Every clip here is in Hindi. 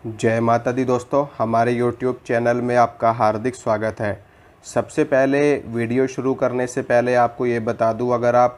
जय माता दी दोस्तों, हमारे YouTube चैनल में आपका हार्दिक स्वागत है। सबसे पहले वीडियो शुरू करने से पहले आपको ये बता दूं, अगर आप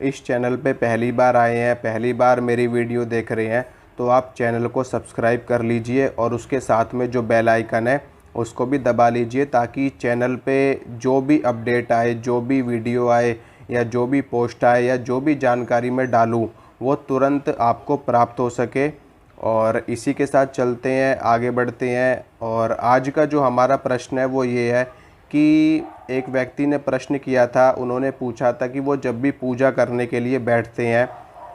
इस चैनल पे पहली बार आए हैं, पहली बार मेरी वीडियो देख रहे हैं, तो आप चैनल को सब्सक्राइब कर लीजिए और उसके साथ में जो बेल आइकन है उसको भी दबा लीजिए, ताकि चैनल पे जो भी अपडेट आए, जो भी वीडियो आए या जो भी पोस्ट आए या जो भी जानकारी मैं डालूँ वो तुरंत आपको प्राप्त हो सके। और इसी के साथ चलते हैं, आगे बढ़ते हैं। और आज का जो हमारा प्रश्न है वो ये है कि एक व्यक्ति ने प्रश्न किया था, उन्होंने पूछा था कि वो जब भी पूजा करने के लिए बैठते हैं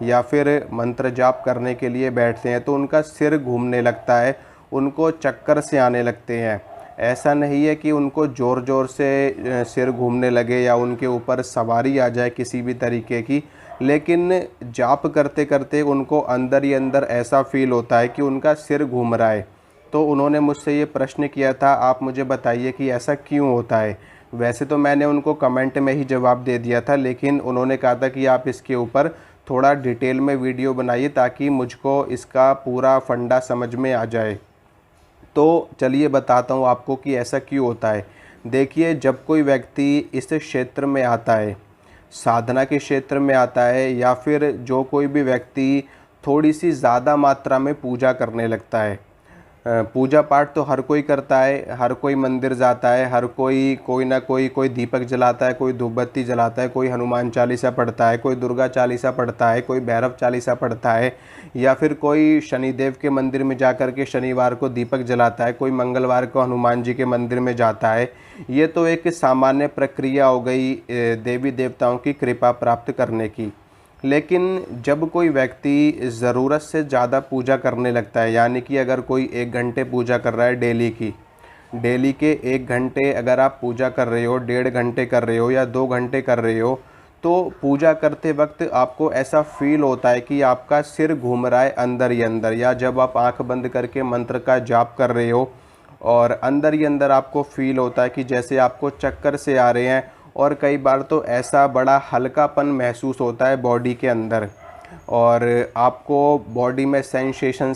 या फिर मंत्र जाप करने के लिए बैठते हैं तो उनका सिर घूमने लगता है, उनको चक्कर से आने लगते हैं। ऐसा नहीं है कि उनको ज़ोर ज़ोर से सिर घूमने लगे या उनके ऊपर सवारी आ जाए किसी भी तरीके की, लेकिन जाप करते करते उनको अंदर ही अंदर ऐसा फील होता है कि उनका सिर घूम रहा है। तो उन्होंने मुझसे ये प्रश्न किया था, आप मुझे बताइए कि ऐसा क्यों होता है। वैसे तो मैंने उनको कमेंट में ही जवाब दे दिया था, लेकिन उन्होंने कहा था कि आप इसके ऊपर थोड़ा डिटेल में वीडियो बनाइए ताकि मुझको इसका पूरा फंडा समझ में आ जाए। तो चलिए बताता हूँ आपको कि ऐसा क्यों होता है। देखिए, जब कोई व्यक्ति इस क्षेत्र में आता है, साधना के क्षेत्र में आता है, या फिर जो कोई भी व्यक्ति थोड़ी सी ज़्यादा मात्रा में पूजा करने लगता है। पूजा पाठ तो हर कोई करता है, हर कोई मंदिर जाता है, हर कोई कोई ना कोई दीपक जलाता है, कोई धूपबत्ती जलाता है, कोई हनुमान चालीसा पढ़ता है, कोई दुर्गा चालीसा पढ़ता है, कोई भैरव चालीसा पढ़ता है, या फिर कोई शनिदेव के मंदिर में जाकर के शनिवार को दीपक जलाता है, कोई मंगलवार को हनुमान जी के मंदिर में जाता है। ये तो एक सामान्य प्रक्रिया हो गई देवी देवताओं की कृपा प्राप्त करने की। लेकिन जब कोई व्यक्ति ज़रूरत से ज़्यादा पूजा करने लगता है, यानी कि अगर कोई 1 घंटे पूजा कर रहा है डेली के 1 घंटे अगर आप पूजा कर रहे हो, 1.5 घंटे कर रहे हो या 2 घंटे कर रहे हो, तो पूजा करते वक्त आपको ऐसा फील होता है कि आपका सिर घूम रहा है अंदर ही अंदर। या जब आप आंख बंद करके मंत्र का जाप कर रहे हो और अंदर ही अंदर आपको फील होता है कि जैसे आपको चक्कर से आ रहे हैं, और कई बार तो ऐसा बड़ा हल्कापन महसूस होता है बॉडी के अंदर, और आपको बॉडी में सेंसेशन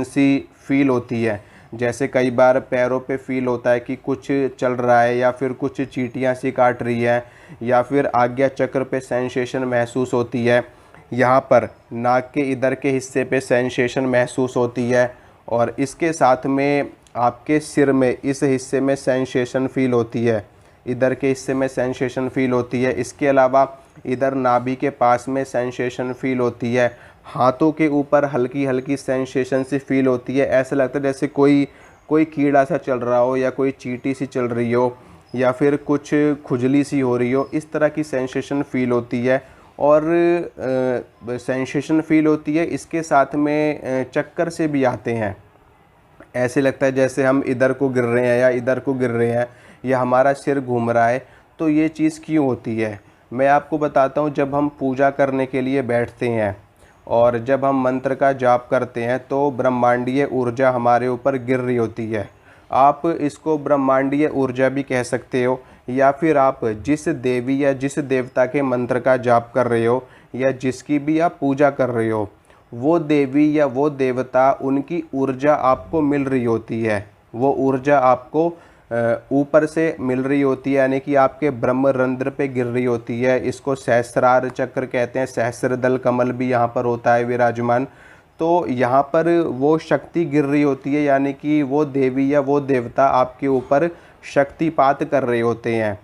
सी फील होती है। जैसे कई बार पैरों पे फील होता है कि कुछ चल रहा है, या फिर कुछ चींटियां सी काट रही है, या फिर आज्ञा चक्र पे सेंसेशन महसूस होती है, यहाँ पर नाक के इधर के हिस्से पे सेंसेशन महसूस होती है, और इसके साथ में आपके सिर में इस हिस्से में सेंसेशन फील होती है, इधर के हिस्से में सेंसेशन फील होती है। इसके अलावा इधर नाभि के पास में सेंसेशन फील होती है, हाथों के ऊपर हल्की हल्की सेंसेशन सी फील होती है। ऐसा लगता है जैसे कोई कोई कीड़ा सा चल रहा हो, या कोई चींटी सी चल रही हो, या फिर कुछ खुजली सी हो रही हो, इस तरह की सेंसेशन फील होती है। और सेंसेशन फील होती है, इसके साथ में चक्कर से भी आते हैं। ऐसे लगता है जैसे हम इधर को गिर रहे हैं या इधर को गिर रहे हैं, या हमारा सिर घूम रहा है। तो ये चीज़ क्यों होती है, मैं आपको बताता हूँ। जब हम पूजा करने के लिए बैठते हैं और जब हम मंत्र का जाप करते हैं तो ब्रह्मांडीय ऊर्जा हमारे ऊपर गिर रही होती है। आप इसको ब्रह्मांडीय ऊर्जा भी कह सकते हो, या फिर आप जिस देवी या जिस देवता के मंत्र का जाप कर रहे हो या जिसकी भी आप पूजा कर रहे हो, वो देवी या वो देवता, उनकी ऊर्जा आपको मिल रही होती है। वो ऊर्जा आपको ऊपर से मिल रही होती है, यानी कि आपके ब्रह्मरंध्र पे गिर रही होती है। इसको सहस्रार चक्र कहते हैं, सहस्रदल कमल भी यहाँ पर होता है विराजमान। तो यहाँ पर वो शक्ति गिर रही होती है, यानी कि वो देवी या वो देवता आपके ऊपर शक्तिपात कर रहे होते हैं।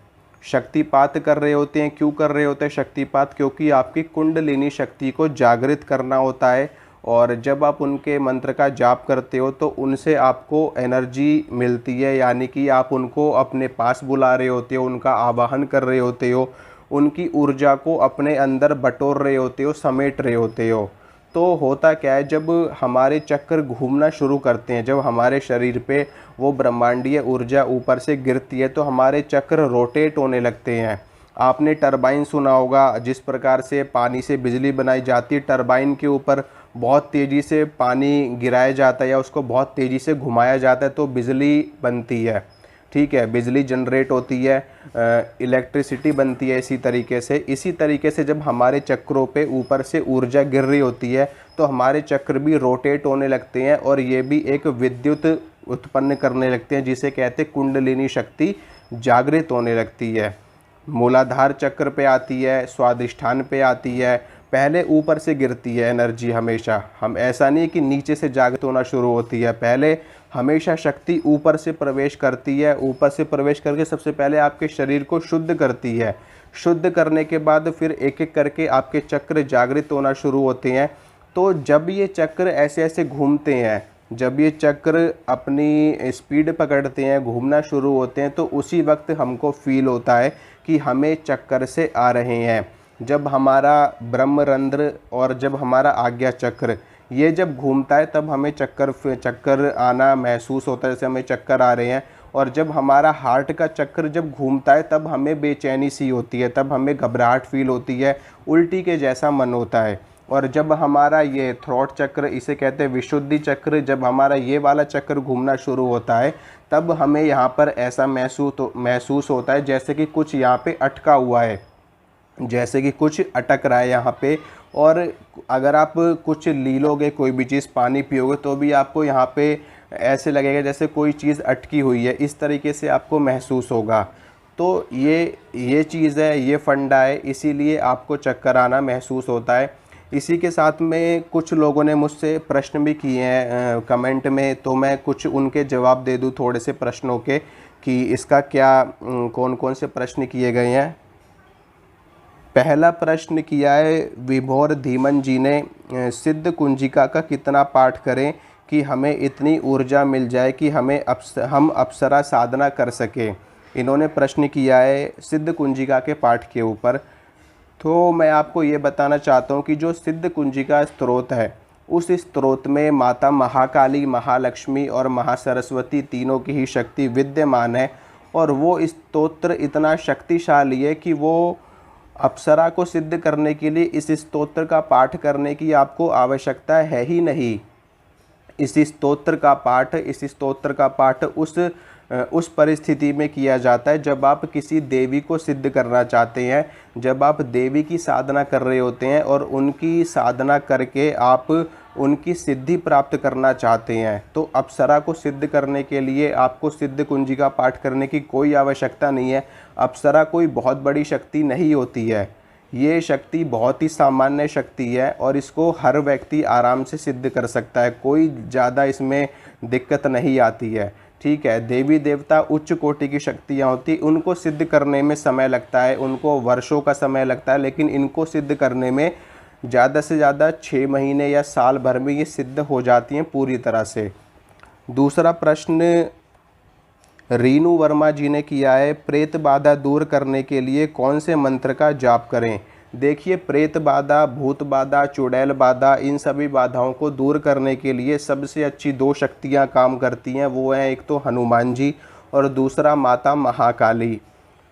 शक्तिपात कर रहे होते हैं, क्यों कर रहे होते हैं शक्तिपात? क्योंकि आपकी कुंडलिनी शक्ति को जागृत करना होता है। और जब आप उनके मंत्र का जाप करते हो तो उनसे आपको एनर्जी मिलती है, यानी कि आप उनको अपने पास बुला रहे होते हो, उनका आवाहन कर रहे होते हो, उनकी ऊर्जा को अपने अंदर बटोर रहे होते हो, समेट रहे होते हो। तो होता क्या है, जब हमारे चक्कर घूमना शुरू करते हैं, जब हमारे शरीर पे वो ब्रह्मांडीय ऊर्जा ऊपर से गिरती है, तो हमारे चक्र रोटेट होने लगते हैं। आपने टरबाइन सुना होगा, जिस प्रकार से पानी से बिजली बनाई जाती है, टरबाइन के ऊपर बहुत तेज़ी से पानी गिराया जाता है या उसको बहुत तेज़ी से घुमाया जाता है तो बिजली बनती है। ठीक है, बिजली जनरेट होती है, इलेक्ट्रिसिटी बनती है। इसी तरीके से जब हमारे चक्रों पे ऊपर से ऊर्जा गिर रही होती है तो हमारे चक्र भी रोटेट होने लगते हैं और ये भी एक विद्युत उत्पन्न करने लगते हैं, जिसे कहते हैं कुंडलिनी शक्ति जागृत होने लगती है। मूलाधार चक्र पे आती है, स्वादिष्ठान पे आती है, पहले ऊपर से गिरती है एनर्जी हमेशा। हम ऐसा नहीं कि नीचे से जागृत होना शुरू होती है, पहले हमेशा शक्ति ऊपर से प्रवेश करती है। ऊपर से प्रवेश करके सबसे पहले आपके शरीर को शुद्ध करती है। शुद्ध करने के बाद फिर एक एक करके आपके चक्र जागृत होना शुरू होते हैं। तो जब ये चक्र ऐसे ऐसे घूमते हैं, जब ये चक्र अपनी स्पीड पकड़ते हैं, घूमना शुरू होते हैं, तो उसी वक्त हमको फील होता है कि हमें चक्कर से आ रहे हैं। जब हमारा ब्रह्मरंध्र और जब हमारा आज्ञा चक्र ये जब घूमता है तब हमें चक्कर आना महसूस होता है, जैसे हमें चक्कर आ रहे हैं। और जब हमारा हार्ट का चक्र जब घूमता है तब हमें बेचैनी सी होती है, तब हमें घबराहट फील होती है, उल्टी के जैसा मन होता है। और जब हमारा ये थ्रोट चक्र, इसे कहते हैं विशुद्धि चक्र, जब हमारा ये वाला चक्र घूमना शुरू होता है तब हमें यहाँ पर ऐसा महसूस होता है जैसे कि कुछ यहाँ पे अटका हुआ है, जैसे कि कुछ अटक रहा है यहाँ पे। और अगर आप कुछ ली लोगे, कोई भी चीज़ पानी पियोगे, तो भी आपको यहाँ पे ऐसे लगेगा जैसे कोई चीज़ अटकी हुई है, इस तरीके से आपको महसूस होगा। तो ये चीज़ है, ये फंडा है, इसीलिए आपको चक्कर आना महसूस होता है। इसी के साथ में कुछ लोगों ने मुझसे प्रश्न भी किए हैं कमेंट में, तो मैं कुछ उनके जवाब दे दूं थोड़े से प्रश्नों के, कि इसका क्या कौन कौन से प्रश्न किए गए हैं। पहला प्रश्न किया है विभोर धीमन जी ने, सिद्ध कुंजिका का कितना पाठ करें कि हमें इतनी ऊर्जा मिल जाए कि हम अप्सरा साधना कर सकें। इन्होंने प्रश्न किया है सिद्ध कुंजिका के पाठ के ऊपर। तो मैं आपको ये बताना चाहता हूँ कि जो सिद्ध कुंजिका स्त्रोत है, उस स्त्रोत में माता महाकाली, महालक्ष्मी और महासरस्वती तीनों की ही शक्ति विद्यमान है। और वो स्तोत्र इतना शक्तिशाली है कि वो अप्सरा को सिद्ध करने के लिए इस स्तोत्र का पाठ करने की आपको आवश्यकता है ही नहीं। इस स्तोत्र का पाठ उस परिस्थिति में किया जाता है जब आप किसी देवी को सिद्ध करना चाहते हैं, जब आप देवी की साधना कर रहे होते हैं और उनकी साधना करके आप उनकी सिद्धि प्राप्त करना चाहते हैं। तो अप्सरा को सिद्ध करने के लिए आपको सिद्ध कुंजिका पाठ करने की कोई आवश्यकता नहीं है। अप्सरा कोई बहुत बड़ी शक्ति नहीं होती है, ये शक्ति बहुत ही सामान्य शक्ति है और इसको हर व्यक्ति आराम से सिद्ध कर सकता है, कोई ज़्यादा इसमें दिक्कत नहीं आती है। ठीक है, देवी देवता उच्च कोटि की शक्तियाँ होती, उनको सिद्ध करने में समय लगता है, उनको वर्षों का समय लगता है, लेकिन इनको सिद्ध करने में ज़्यादा से ज़्यादा 6 महीने या साल भर में ये सिद्ध हो जाती हैं पूरी तरह से। दूसरा प्रश्न रीनू वर्मा जी ने किया है, प्रेत बाधा दूर करने के लिए कौन से मंत्र का जाप करें। देखिए, प्रेत बाधा, भूत बाधा, चुड़ैल बाधा, इन सभी बाधाओं को दूर करने के लिए सबसे अच्छी 2 शक्तियां काम करती हैं। वो हैं एक तो हनुमान जी और दूसरा माता महाकाली।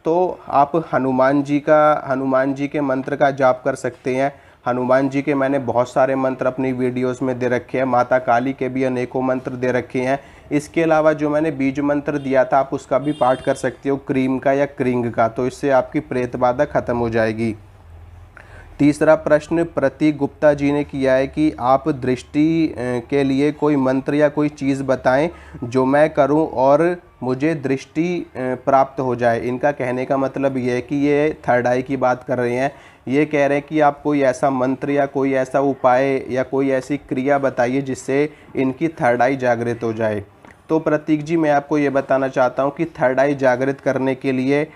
तो आप हनुमान जी के मंत्र का जाप कर सकते हैं। हनुमान जी के मैंने बहुत सारे मंत्र अपनी वीडियोस में दे रखे हैं, माता काली के भी अनेकों मंत्र दे रखे हैं। इसके अलावा जो मैंने बीज मंत्र दिया था, आप उसका भी पाठ कर सकते हो, क्रीम का या क्रिंग का, तो इससे आपकी प्रेत बाधा खत्म हो जाएगी। तीसरा प्रश्न प्रतीक गुप्ता जी ने किया है कि आप दृष्टि के लिए कोई मंत्र या कोई चीज़ बताएं जो मैं करूं और मुझे दृष्टि प्राप्त हो जाए। इनका कहने का मतलब ये है कि ये थर्ड आई की बात कर रहे हैं। ये कह रहे हैं कि आप कोई ऐसा मंत्र या कोई ऐसा उपाय या कोई ऐसी क्रिया बताइए जिससे इनकी थर्ड आई जागृत हो जाए। तो प्रतीक जी, मैं आपको ये बताना चाहता हूँ कि थर्ड आई जागृत करने के लिए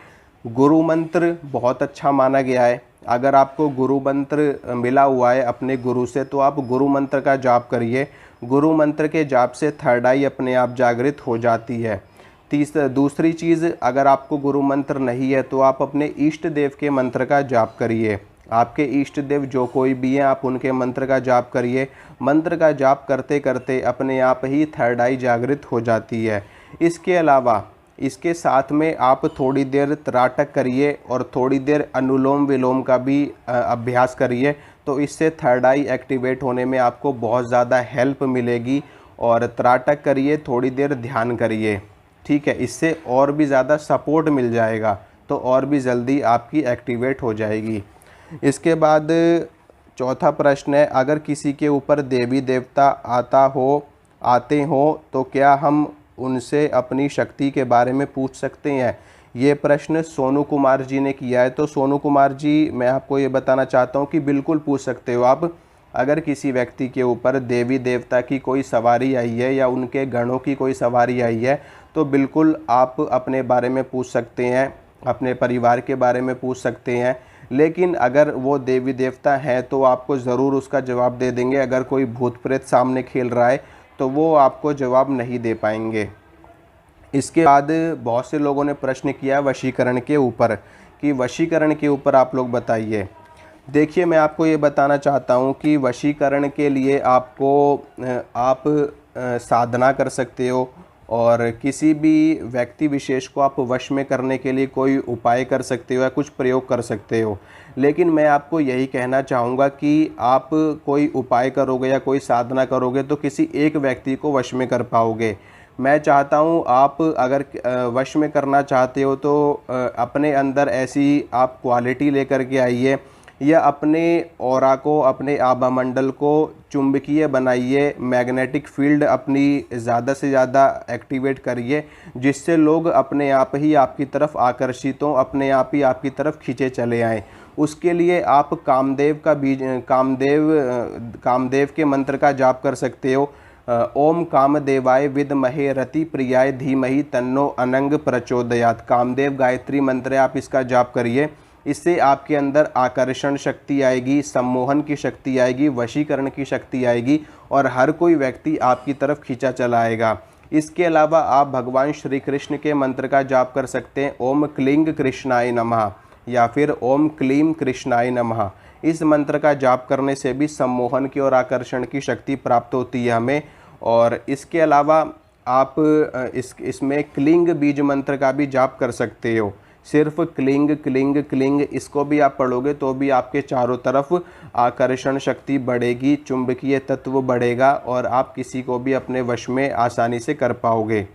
गुरु मंत्र बहुत अच्छा माना गया है। अगर आपको गुरु मंत्र मिला हुआ है अपने गुरु से, तो आप गुरु मंत्र का जाप करिए। गुरु मंत्र के जाप से थर्ड आई अपने आप जागृत हो जाती है। दूसरी चीज़, अगर आपको गुरु मंत्र नहीं है तो आप अपने इष्ट देव के मंत्र का जाप करिए। आपके इष्ट देव जो कोई भी हैं, आप उनके मंत्र का जाप करिए। मंत्र का जाप करते करते अपने आप ही थर्ड आई जागृत हो जाती है। इसके अलावा इसके साथ में आप थोड़ी देर त्राटक करिए और थोड़ी देर अनुलोम विलोम का भी अभ्यास करिए, तो इससे थर्ड आई एक्टिवेट होने में आपको बहुत ज़्यादा हेल्प मिलेगी। और त्राटक करिए, थोड़ी देर ध्यान करिए। ठीक है, इससे और भी ज़्यादा सपोर्ट मिल जाएगा, तो और भी जल्दी आपकी एक्टिवेट हो जाएगी। इसके बाद चौथा प्रश्न है, अगर किसी के ऊपर देवी देवता आते हो तो क्या हम उनसे अपनी शक्ति के बारे में पूछ सकते हैं? ये प्रश्न सोनू कुमार जी ने किया है। तो सोनू कुमार जी, मैं आपको ये बताना चाहता हूँ कि बिल्कुल पूछ सकते हो आप। अगर किसी व्यक्ति के ऊपर देवी देवता की कोई सवारी आई है या उनके गणों की कोई सवारी आई है, तो बिल्कुल आप अपने बारे में पूछ सकते हैं, अपने परिवार के बारे में पूछ सकते हैं। लेकिन अगर वो देवी देवता हैं तो आपको ज़रूर उसका जवाब दे देंगे। अगर कोई भूत प्रेत सामने खेल रहा है तो वो आपको जवाब नहीं दे पाएंगे। इसके बाद बहुत से लोगों ने प्रश्न किया वशीकरण के ऊपर, कि वशीकरण के ऊपर आप लोग बताइए। देखिए, मैं आपको ये बताना चाहता हूँ कि वशीकरण के लिए आप साधना कर सकते हो और किसी भी व्यक्ति विशेष को आप वश में करने के लिए कोई उपाय कर सकते हो या कुछ प्रयोग कर सकते हो। लेकिन मैं आपको यही कहना चाहूँगा कि आप कोई उपाय करोगे या कोई साधना करोगे तो किसी एक व्यक्ति को वश में कर पाओगे। मैं चाहता हूँ आप अगर वश में करना चाहते हो तो अपने अंदर ऐसी आप क्वालिटी लेकर के आइए, या अपने ऑरा को, अपने आभा मंडल को चुंबकीय बनाइए, मैग्नेटिक फील्ड अपनी ज़्यादा से ज़्यादा एक्टिवेट करिए, जिससे लोग अपने आप ही आपकी तरफ आकर्षित हों, अपने आप ही आपकी तरफ खींचे चले आएँ। उसके लिए आप कामदेव के मंत्र का जाप कर सकते हो। ओम कामदेवाय विद्महे रति प्रियाय धीमहि तन्नो अनंग प्रचोदयात्। कामदेव गायत्री मंत्र है, आप इसका जाप करिए। इससे आपके अंदर आकर्षण शक्ति आएगी, सम्मोहन की शक्ति आएगी, वशीकरण की शक्ति आएगी और हर कोई व्यक्ति आपकी तरफ खींचा चला आएगा। इसके अलावा आप भगवान श्री कृष्ण के मंत्र का जाप कर सकते हैं, ओम क्लीं कृष्णाय नमः या फिर ओम क्लीं कृष्णाय नमः। इस मंत्र का जाप करने से भी सम्मोहन की और आकर्षण की शक्ति प्राप्त होती है हमें। और इसके अलावा आप इसमें क्लिंग बीज मंत्र का भी जाप कर सकते हो। सिर्फ क्लिंग क्लिंग क्लिंग इसको भी आप पढ़ोगे तो भी आपके चारों तरफ आकर्षण शक्ति बढ़ेगी, चुंबकीय तत्व बढ़ेगा और आप किसी को भी अपने वश में आसानी से कर पाओगे।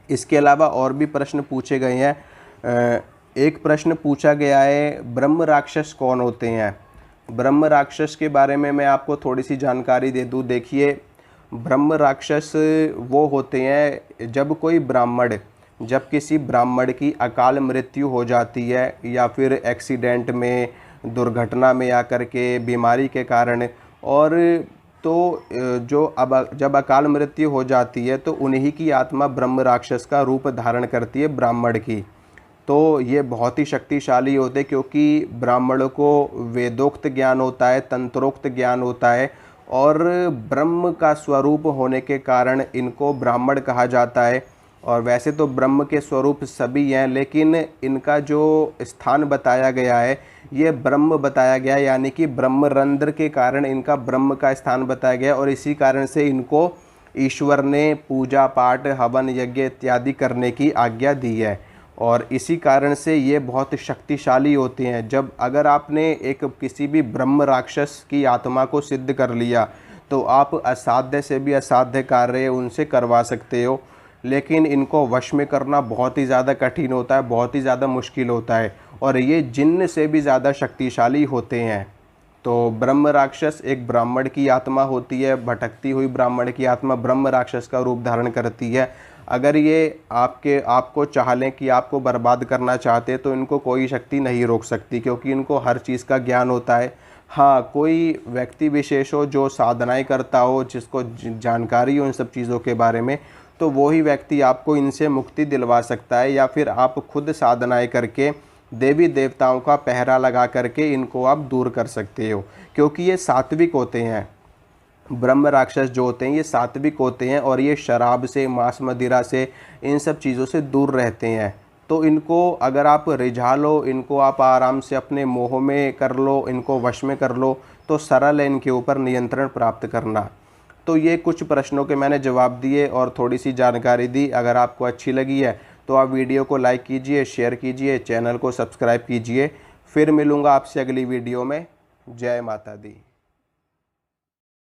इसके अलावा और भी प्रश्न पूछे गए हैं। एक प्रश्न पूछा गया है, ब्रह्म राक्षस कौन होते हैं? ब्रह्म राक्षस के बारे में मैं आपको थोड़ी सी जानकारी दे दूं। देखिए, ब्रह्म राक्षस वो होते हैं जब किसी ब्राह्मण की अकाल मृत्यु हो जाती है या फिर एक्सीडेंट में, दुर्घटना में आकर के, बीमारी के कारण, और तो जब अकाल मृत्यु हो जाती है तो उन्हीं की आत्मा ब्रह्म राक्षस का रूप धारण करती है ब्राह्मण की। तो ये बहुत ही शक्तिशाली होते हैं क्योंकि ब्राह्मणों को वेदोक्त ज्ञान होता है, तंत्रोक्त ज्ञान होता है और ब्रह्म का स्वरूप होने के कारण इनको ब्राह्मण कहा जाता है। और वैसे तो ब्रह्म के स्वरूप सभी हैं, लेकिन इनका जो स्थान बताया गया है ये ब्रह्म बताया गया है, यानी कि ब्रह्मरंध्र के कारण इनका ब्रह्म का स्थान बताया गया और इसी कारण से इनको ईश्वर ने पूजा पाठ, हवन यज्ञ इत्यादि करने की आज्ञा दी है और इसी कारण से ये बहुत शक्तिशाली होते हैं। जब अगर आपने किसी भी ब्रह्म राक्षस की आत्मा को सिद्ध कर लिया तो आप असाध्य से भी असाध्य कार्य उनसे करवा सकते हो, लेकिन इनको वश में करना बहुत ही ज़्यादा कठिन होता है, बहुत ही ज़्यादा मुश्किल होता है और ये जिन्न से भी ज़्यादा शक्तिशाली होते हैं। तो ब्रह्म राक्षस एक ब्राह्मण की आत्मा होती है, भटकती हुई ब्राह्मण की आत्मा ब्रह्म राक्षस का रूप धारण करती है। अगर ये आपको चाह लें कि आपको बर्बाद करना चाहते हैं तो इनको कोई शक्ति नहीं रोक सकती, क्योंकि इनको हर चीज़ का ज्ञान होता है। हाँ, कोई व्यक्ति विशेष हो जो साधनाएं करता हो, जिसको जानकारी हो इन सब चीज़ों के बारे में, तो वही व्यक्ति आपको इनसे मुक्ति दिलवा सकता है, या फिर आप खुद साधनाएं करके देवी देवताओं का पहरा लगा करके इनको आप दूर कर सकते हो, क्योंकि ये सात्विक होते हैं। ब्रह्म राक्षस जो होते हैं ये सात्विक होते हैं और ये शराब से, मांस मदिरा से, इन सब चीज़ों से दूर रहते हैं। तो इनको अगर आप रिझा लो, इनको आप आराम से अपने मोह में कर लो, इनको वश में कर लो, तो सरल है इनके ऊपर नियंत्रण प्राप्त करना। तो ये कुछ प्रश्नों के मैंने जवाब दिए और थोड़ी सी जानकारी दी। अगर आपको अच्छी लगी है तो आप वीडियो को लाइक कीजिए, शेयर कीजिए, चैनल को सब्सक्राइब कीजिए। फिर मिलूँगा आपसे अगली वीडियो में। जय माता दी।